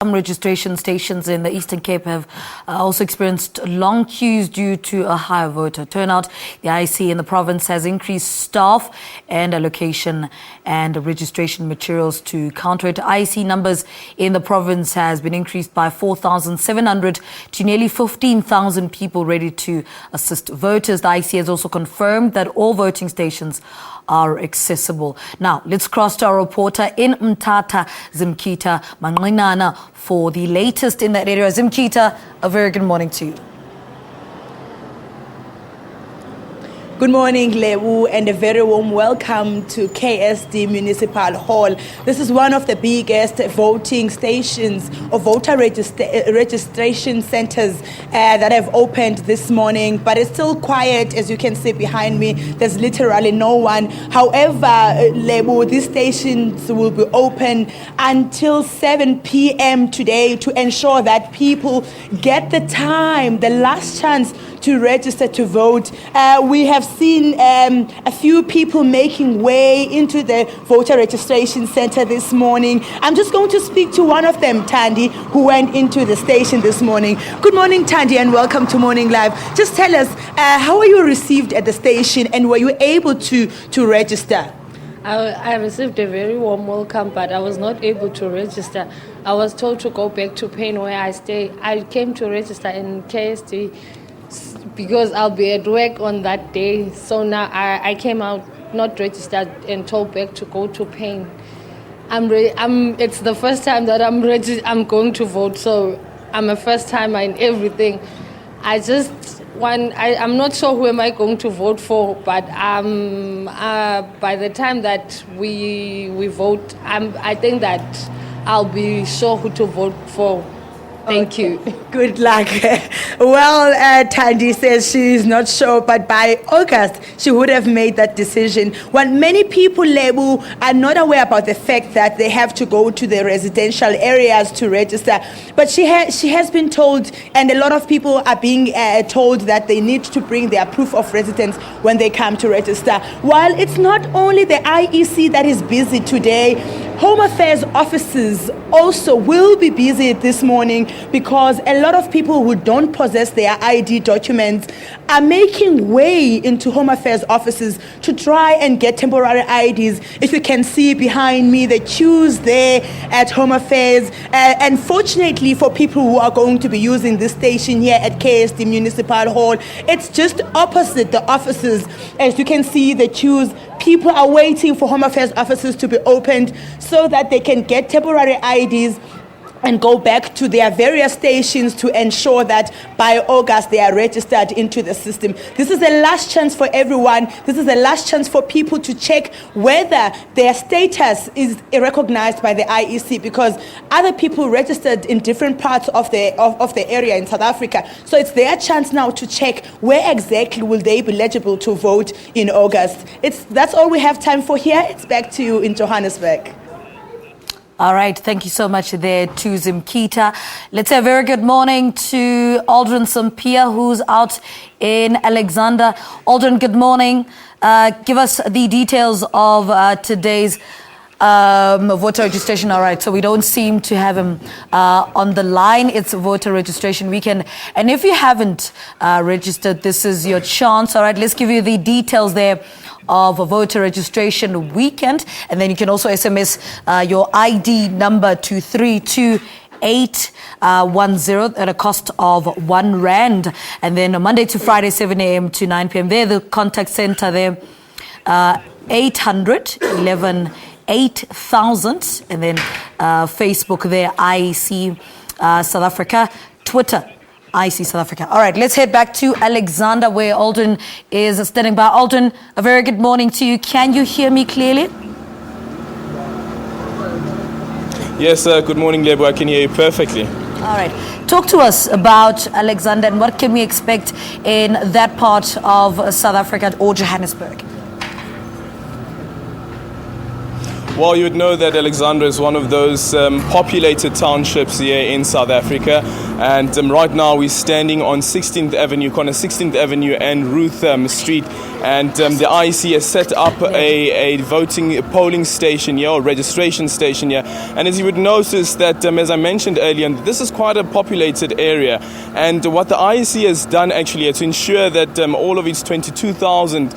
Some registration stations in the Eastern Cape have also experienced long queues due to a higher voter turnout. The IEC in the province has increased staff and allocation and registration materials to counter it. IEC numbers in the province has been increased by 4,700 to nearly 15,000 people ready to assist voters. The IEC has also confirmed that all voting stations are accessible. Now, let's cross to our reporter in Mthatha, Zimkhita Manqinana, for the latest in that area. Zimkhita, a very good morning to you. Good morning, Lewu, and a very warm welcome to KSD Municipal Hall. This is one of the biggest voting stations or voter registration centers that have opened this morning, but it's still quiet. As you can see behind me, there's literally no one. However, Lewu, these stations will be open until 7 p.m. today to ensure that people get the time, the last chance to register to vote. We have seen a few people making way into the voter registration center this morning. I'm just going to speak to one of them, Thandi, who went into the station this morning. Good morning, Thandi, and welcome to Morning Live. Just tell us, how were you received at the station, and were you able to register? I received a very warm welcome, but I was not able to register. I was told to go back to Payne where I stay. I came to register in KSD because I'll be at work on that day. So now I came out not registered and told back to go to Payne. It's the first time that I'm going to vote, so I'm a first timer in everything. I'm not sure who am I going to vote for, but by the time that we vote, I think that I'll be sure who to vote for. Thank you. Good luck. Well, Thandi says she's not sure, but by August, she would have made that decision. Well, many people, Lebu, are not aware about the fact that they have to go to the residential areas to register. But she has been told, and a lot of people are being told that they need to bring their proof of residence when they come to register. While it's not only the IEC that is busy today, Home Affairs offices also will be busy this morning because a lot of people who don't possess their ID documents are making way into Home Affairs offices to try and get temporary IDs. If you can see behind me, the queues there at Home Affairs. And fortunately for people who are going to be using this station here at KSD Municipal Hall, it's just opposite the offices. As you can see, the queues, people are waiting for Home Affairs offices to be opened so that they can get temporary IDs and go back to their various stations to ensure that by August they are registered into the system. This is a last chance for everyone. This is a last chance for people to check whether their status is recognized by the IEC, because other people registered in different parts of the area in South Africa. So it's their chance now to check where exactly will they be eligible to vote in August. That's all we have time for here. It's back to you in Johannesburg. All right, thank you so much there to Zimkhita. Let's say a very good morning to Aldrin Sampear, who's out in Alexander. Aldrin, good morning. Give us the details of today's voter registration. All right, so we don't seem to have him on the line. It's voter registration weekend. And if you haven't registered, this is your chance. All right, let's give you the details there of a voter registration weekend, and then you can also SMS your ID number to 32810 at a cost of R1. And then Monday to Friday, 7 a.m. to 9 p.m. There, the contact center there, 800 11 8000, and then Facebook there, IEC South Africa, Twitter, IEC South Africa. All right, let's head back to Alexander where Aldrin is standing by. Aldrin, a very good morning to you. Can you hear me clearly? Yes, good morning, Lebo. I can hear you perfectly. All right. Talk to us about Alexander and what can we expect in that part of South Africa or Johannesburg? Well, you would know that Alexandra is one of those populated townships here in South Africa. And right now we're standing on 16th Avenue, corner 16th Avenue and Ruth Street. And the IEC has set up a polling station here, or registration station here. And as you would notice that, as I mentioned earlier, this is quite a populated area. And what the IEC has done actually to ensure that all of its 22,000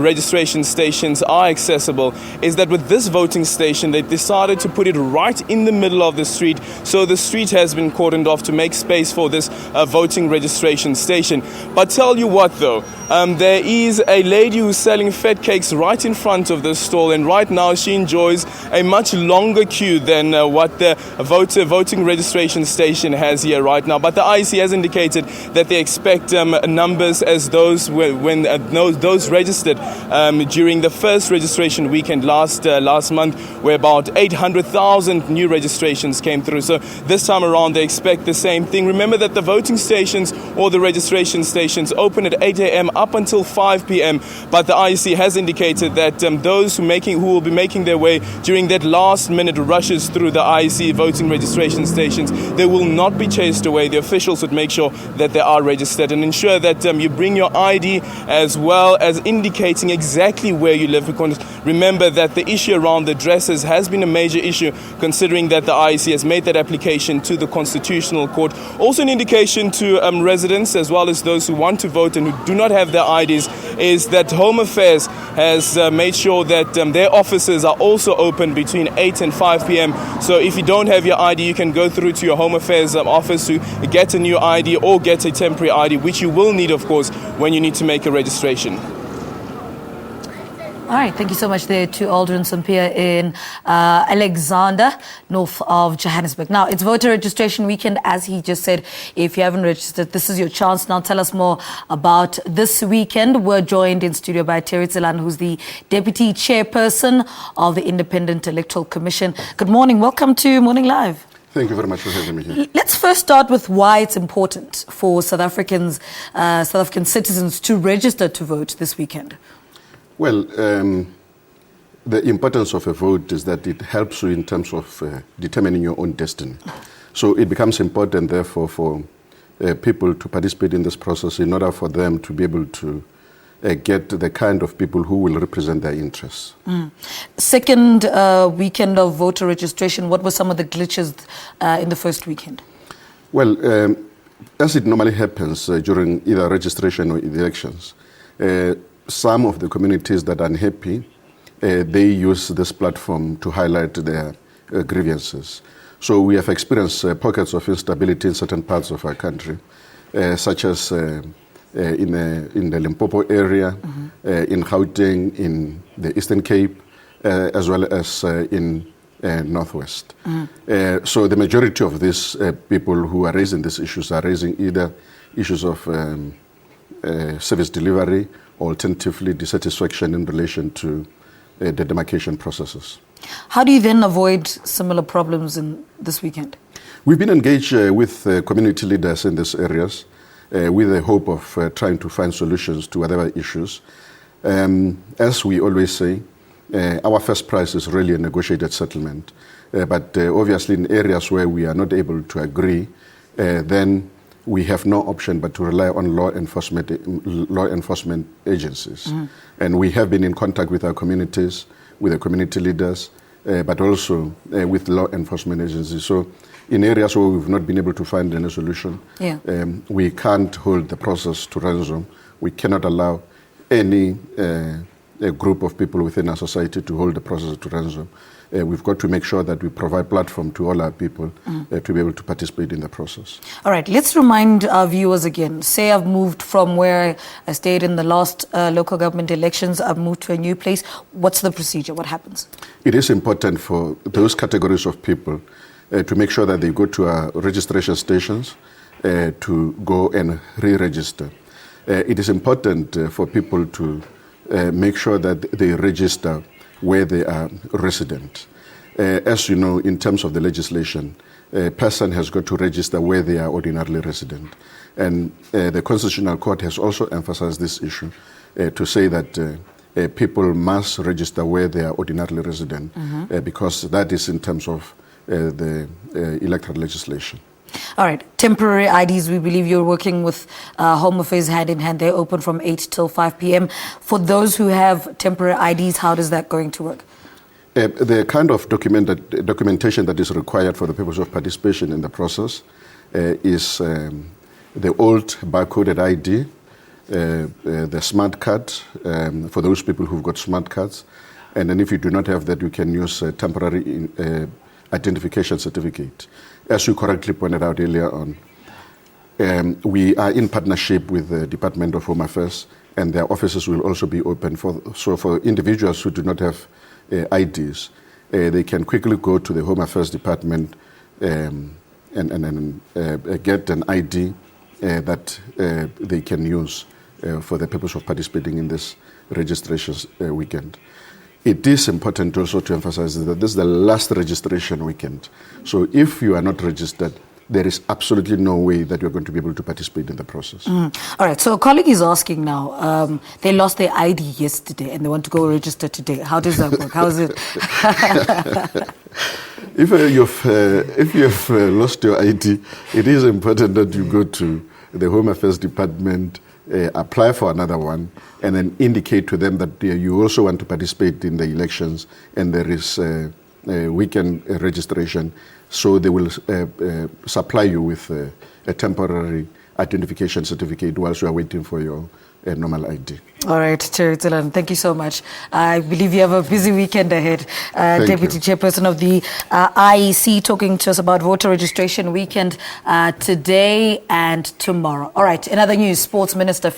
registration stations are accessible is that with this voting station, they decided to put it right in the middle of the street. So the street has been cordoned off to make space for this voting registration station. But tell you what though, there is a lady who's selling fed cakes right in front of this stall, and right now she enjoys a much longer queue than what the voting registration station has here right now. But the IEC has indicated that they expect numbers as those when those registered during the first registration weekend last month, where about 800,000 new registrations came through. So this time around they expect the same thing. Remember that the voting stations or the registration stations open at 8 a.m. up until 5 p.m. But the IEC has indicated that those who will be making their way during that last minute rushes through the IEC voting registration stations, they will not be chased away. The officials would make sure that they are registered and ensure that you bring your ID as well as indicating exactly where you live. Because remember that the issue around the addresses has been a major issue, considering that the IEC has made that application to the Constitutional Court. Also an indication to residents as well as those who want to vote and who do not have their IDs is that Home Affairs has made sure that their offices are also open between 8 and 5 p.m. So if you don't have your ID, you can go through to your Home Affairs office to get a new ID or get a temporary ID, which you will need, of course, when you need to make a registration. All right, thank you so much there to Aldrin Sampear in Alexander, north of Johannesburg. Now, it's voter registration weekend, as he just said. If you haven't registered, this is your chance. Now, tell us more about this weekend. We're joined in studio by Terry Tselane, who's the Deputy Chairperson of the Independent Electoral Commission. Good morning. Welcome to Morning Live. Thank you very much for having me here. Let's first start with why it's important for South African citizens to register to vote this weekend. Well, the importance of a vote is that it helps you in terms of determining your own destiny. So it becomes important, therefore, for people to participate in this process in order for them to be able to get the kind of people who will represent their interests. Second weekend of voter registration, what were some of the glitches in the first weekend? Well, as it normally happens during either registration or elections, some of the communities that are unhappy, they use this platform to highlight their grievances. So we have experienced pockets of instability in certain parts of our country, such as in the Limpopo area, in Gauteng, in the Eastern Cape, as well as in Northwest. So the majority of these people who are raising these issues are raising either issues of service delivery, alternatively dissatisfaction in relation to the demarcation processes. How do you then avoid similar problems in this weekend? We've been engaged with community leaders in these areas with the hope of trying to find solutions to whatever issues. As we always say, our first prize is really a negotiated settlement. But obviously in areas where we are not able to agree, then we have no option but to rely on law enforcement agencies. And we have been in contact with our communities, with the community leaders, but also with law enforcement agencies. So in areas where we've not been able to find any solution, we can't hold the process to ransom. We cannot allow any a group of people within our society to hold the process to ransom. We've got to make sure that we provide platform to all our people to be able to participate in the process. All right, let's remind our viewers again. Say I've moved from where I stayed in the last local government elections, I've moved to a new place. What's the procedure? What happens? It is important for those categories of people to make sure that they go to our registration stations to go and re-register. It is important for people to make sure that they register where they are resident. As you know, in terms of the legislation, a person has got to register where they are ordinarily resident. And the Constitutional Court has also emphasized this issue to say that people must register where they are ordinarily resident, because that is in terms of the electoral legislation. All right, temporary IDs, we believe you're working with Home Affairs hand in hand. They're open from 8 till 5 p.m. For those who have temporary IDs, how is that going to work? The kind of documentation that is required for the purpose of participation in the process is the old barcoded ID, the smart card for those people who've got smart cards. And then if you do not have that, you can use a temporary identification certificate. As you correctly pointed out earlier on, we are in partnership with the Department of Home Affairs, and their offices will also be open for individuals who do not have IDs. They can quickly go to the Home Affairs Department and get an ID that they can use for the purpose of participating in this registration weekend. It is important also to emphasize that this is the last registration weekend. So if you are not registered, there is absolutely no way that you're going to be able to participate in the process. All right, so a colleague is asking now, they lost their ID yesterday and they want to go register today. How does that work? How is it? If you've lost your ID, it is important that you go to the Home Affairs Department, apply for another one, and then indicate to them that you also want to participate in the elections, and there is a weekend registration. So they will supply you with a temporary identification certificate whilst you are waiting for your normal ID. All right, Terry Tselane, thank you so much. I believe you have a busy weekend ahead. Deputy Chairperson of the IEC, talking to us about voter registration weekend today and tomorrow. All right, in other news, Sports Minister